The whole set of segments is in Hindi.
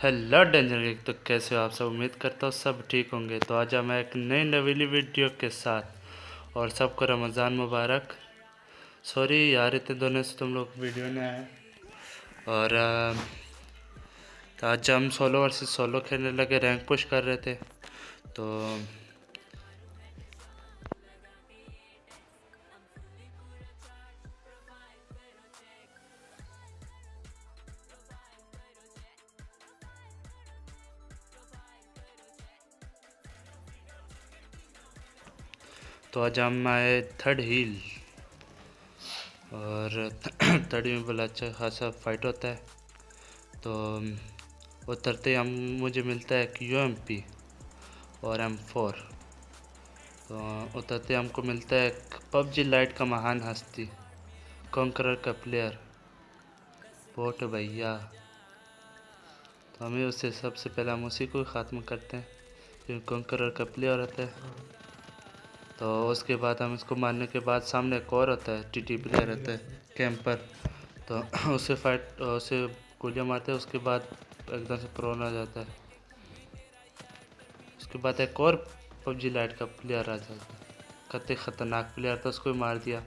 हेलो डेंजर गैंग, तो कैसे हो आप सब। उम्मीद करता हूँ सब ठीक होंगे। तो आज मैं एक नई नवीली वीडियो के साथ, और सबको रमज़ान मुबारक। सॉरी यार, इतने दोनों से तुम लोग वीडियो नहीं आए। और तो आज हम सोलो वर्सेस सोलो खेलने लगे, रैंक पुश कर रहे थे। तो आज हम आए थर्ड हील, और थर्ड में बोला अच्छा खासा फाइट होता है। तो उतरते ही हम मुझे मिलता है एक UMP और M4। तो उतरते हमको मिलता है एक PUBG लाइट का महान हस्ती, कॉन्करर का प्लेयर बोट भैया। तो हमें उससे सबसे पहले हम उसी को ख़त्म करते हैं, क्योंकि कॉन्करर का प्लेयर होता है। तो उसके बाद हम इसको मारने के बाद सामने एक और होता है, TT प्लेयर होता है, कैंपर। तो उसे गोलियाँ मारते हैं। उसके बाद एकदम से प्रोन आ जाता है। उसके बाद एक और PUBG लाइट का प्लेयर आ जाता है, कतई ख़तरनाक प्लेयर था, उसको भी मार दिया।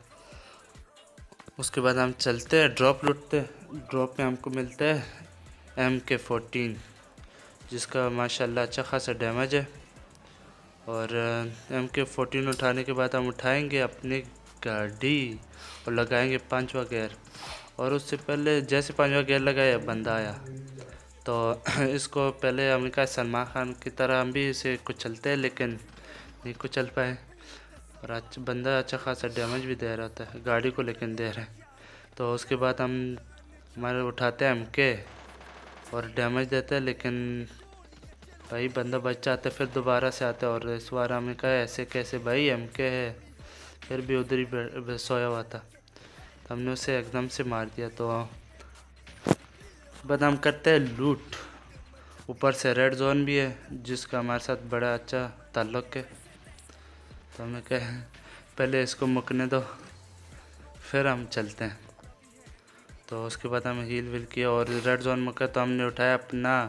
उसके बाद हम चलते हैं ड्रॉप लूटते हैं। ड्रॉप में हमको मिलता है MK14, जिसका माशाल्लाह अच्छा खासा डैमेज है। और MK14 उठाने के बाद हम उठाएंगे अपनी गाड़ी और लगाएंगे 5वां गियर। और उससे पहले जैसे 5वां गियर लगाया, बंदा आया। तो इसको पहले हम कहा सलमान खान की तरह हम भी इसे कुचलते हैं, लेकिन नहीं कुचल पाए। और अच्छा बंदा अच्छा खासा डैमेज भी दे रहा था गाड़ी को, लेकिन दे रहे हैं। तो उसके बाद हम हमारे उठाते हैं MK और डैमेज देते हैं, लेकिन भाई बंदा बच जाता है। फिर दोबारा से आता है, और इस बार हमने कहा ऐसे कैसे भाई, MK है। फिर भी उधर ही सोया हुआ था, तो हमने उसे एकदम से मार दिया। तो बाद हम करते हैं लूट। ऊपर से रेड जोन भी है, जिसका हमारे साथ बड़ा अच्छा ताल्लुक़ है। तो हमें कहे पहले इसको मुकने दो, फिर हम चलते हैं। तो उसके बाद हमें हील विल किया, और रेड जोन मुका तो हमने उठाया अपना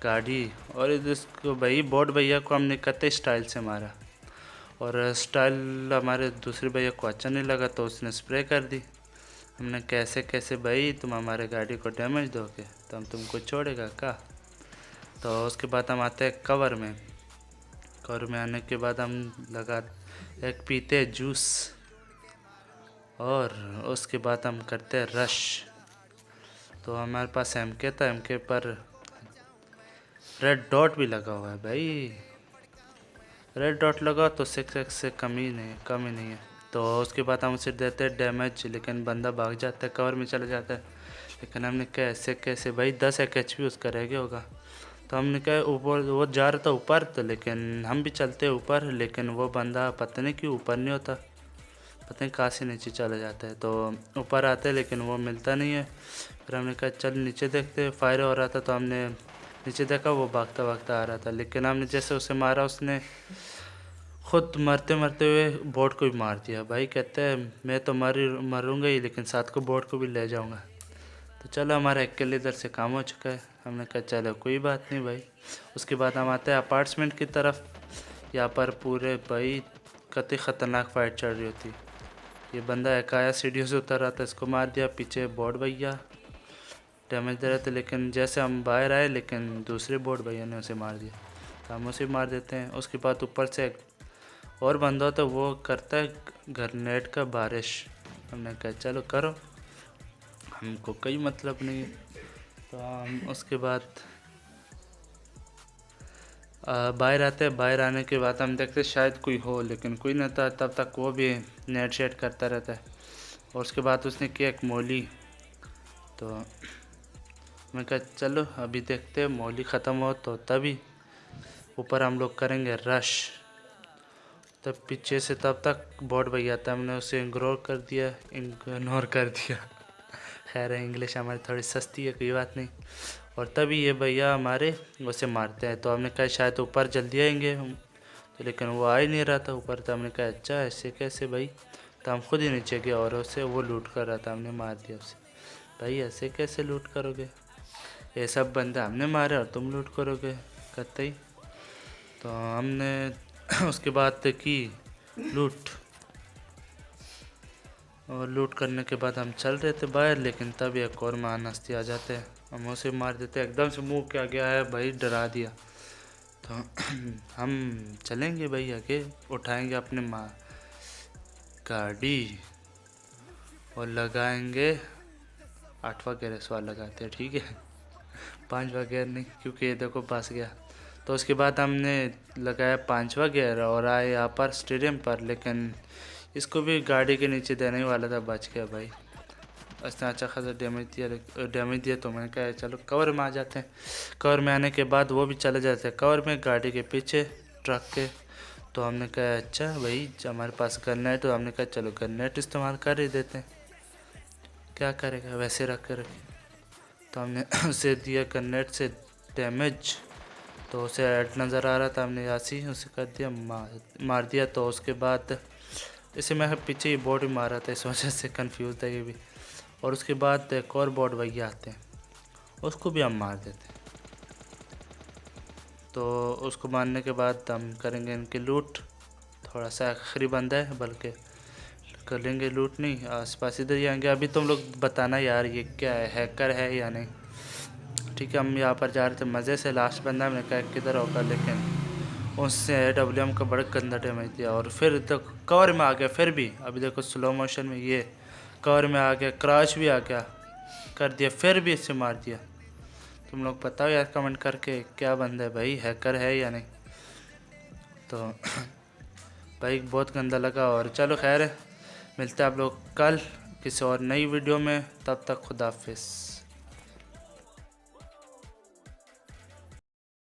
गाड़ी। और इसको भाई बोट भैया को हमने कतई स्टाइल से मारा, और स्टाइल हमारे दूसरे भैया को अच्छा नहीं लगा, तो उसने स्प्रे कर दी। हमने कैसे कैसे भाई तुम हमारे गाड़ी को डैमेज दोगे, तो हम तुमको छोड़ेगा का। तो उसके बाद हम आते हैं कवर में। कवर में आने के बाद हम लगा एक पीते जूस, और उसके बाद हम करते हैं रश। तो हमारे पास MK था, MK पर रेड डॉट भी लगा हुआ है भाई। रेड डॉट लगा तो 6x से कम ही नहीं है। तो उसके बाद हम उसे देते हैं डैमेज, लेकिन बंदा भाग जाता है, कवर में चला जाता है। लेकिन हमने कैसे कैसे भाई 10 HP उसका रह गया होगा। तो हमने कहा ऊपर, वो जा रहा था ऊपर, तो लेकिन हम भी चलते ऊपर, लेकिन वो बंदा पता नहीं क्यों ऊपर नहीं होता, पता नहीं कहाँ से नीचे चला जाता है। तो ऊपर आते लेकिन वो मिलता नहीं है। फिर हमने कहा चल नीचे देखते, फायर हो रहा था, तो हमने नीचे देखा, वो भागता भागता आ रहा था। लेकिन हमने जैसे उसे मारा, उसने खुद मरते मरते हुए बोट को भी मार दिया। भाई कहते हैं मैं तो मरूंगा ही, लेकिन साथ को बोट को भी ले जाऊंगा। तो चलो हमारा अकेले इधर से काम हो चुका है। हमने कहा चलो कोई बात नहीं भाई। उसके बाद हम आते हैं अपार्टमेंट की तरफ। यहाँ पर पूरे भाई कतई ख़तरनाक फाइट चल रही होती। ये बंदा एक आया, सीढ़ियों से उतर रहा था, इसको मार दिया। पीछे बोट भैया डैमेज दे रहे थे, लेकिन जैसे हम बाहर आए, लेकिन दूसरे बोट भैया ने उसे मार दिया, तो हम उसे मार देते हैं। उसके बाद ऊपर से एक और बंदा होता है, वो करता है ग्रेनेड का बारिश। हमने कहा चलो करो, हमको कोई मतलब नहीं है। तो हम उसके बाद बाहर आते हैं। बाहर आने के बाद हम देखते शायद कोई हो, लेकिन कोई नहीं था। तब तक वो भी नेट शेट करता रहता है। और उसके बाद उसने किया एक मौली। तो मैं कहा चलो अभी देखते हैं, मौली ख़त्म हो तो तभी ऊपर हम लोग करेंगे रश। तब पीछे से तब तक बोट भैया था, हमने उसे इग्नोर कर दिया। खैर इंग्लिश हमारी थोड़ी सस्ती है, कोई बात नहीं। और तभी ये भैया हमारे उसे मारते हैं। तो हमने कहा शायद ऊपर जल्दी आएंगे हम, तो लेकिन वो आ ही नहीं रहा था ऊपर। तो हमने कहा अच्छा ऐसे कैसे भाई। तो हम खुद ही नीचे गए, और उसे वो लूट कर रहा था, हमने मार दिया उसे। भाई ऐसे कैसे लूट करोगे, ये सब बंदे हमने मारे और तुम लूट करोगे कतई। तो हमने उसके बाद की लूट, और लूट करने के बाद हम चल रहे थे बाहर, लेकिन तब एक और महान हस्ती आ जाते हैं, हम उसे मार देते हैं। एकदम से मुंह क्या गया है भाई, डरा दिया। तो हम चलेंगे भाई आगे, उठाएंगे अपने माँ गाड़ी और लगाएंगे 8वां गियर, इस बार लगाते हैं ठीक है, 5वां गियर नहीं, क्योंकि ये देखो बस गया। तो उसके बाद हमने लगाया 5वां गियर और आए यहाँ पर स्टेडियम पर, लेकिन इसको भी गाड़ी के नीचे देने ही वाला था, बच गया भाई। उसने अच्छा खासा डैमेज दिया तो मैंने कहा चलो कवर में आ जाते हैं। कवर में आने के बाद वो भी चले जाते हैं कवर में, गाड़ी के पीछे ट्रक के। तो हमने कहा अच्छा भाई हमारे पास गन है, तो हमने कहा चलो गन नेट इस्तेमाल कर ही देते हैं, क्या करेगा वैसे रख कर। तो हमने उसे दिया गन नेट से डैमेज, तो उसे ऐड नज़र आ रहा था, हमने यासी उसे कर दिया, मार दिया। तो उसके बाद इसे मैं पीछे ही बोर्ड भी मारा था, इस वजह से कंफ्यूज था ये भी। और उसके बाद एक और बोर्ड भैया आते हैं, उसको भी हम मार देते हैं। तो उसको मारने के बाद हम करेंगे इनकी लूट, थोड़ा सा आखिरी बंदा है बल्कि कर लेंगे लूट, नहीं आसपास इधर ही आएंगे। अभी तुम लोग बताना यार ये क्या है, हैकर है या नहीं। ठीक है, हम यहाँ पर जा रहे थे मज़े से, लास्ट बंदा मैंने कहा किधर होगा, लेकिन उससे AWM का बड़ा गंदा डैमेज दिया। और फिर तो कवर में आ गया, फिर भी अभी देखो स्लो मोशन में ये कवर में आ गया, क्रैश भी आ गया कर दिया, फिर भी इससे मार दिया। तुम लोग बताओ यार कमेंट करके क्या बंदा है भाई, हैकर है या नहीं। तो भाई बहुत गंदा लगा। और चलो खैर है, मिलते हैं आप लोग कल किसी और नई वीडियो में, तब तक खुदा हाफिज़।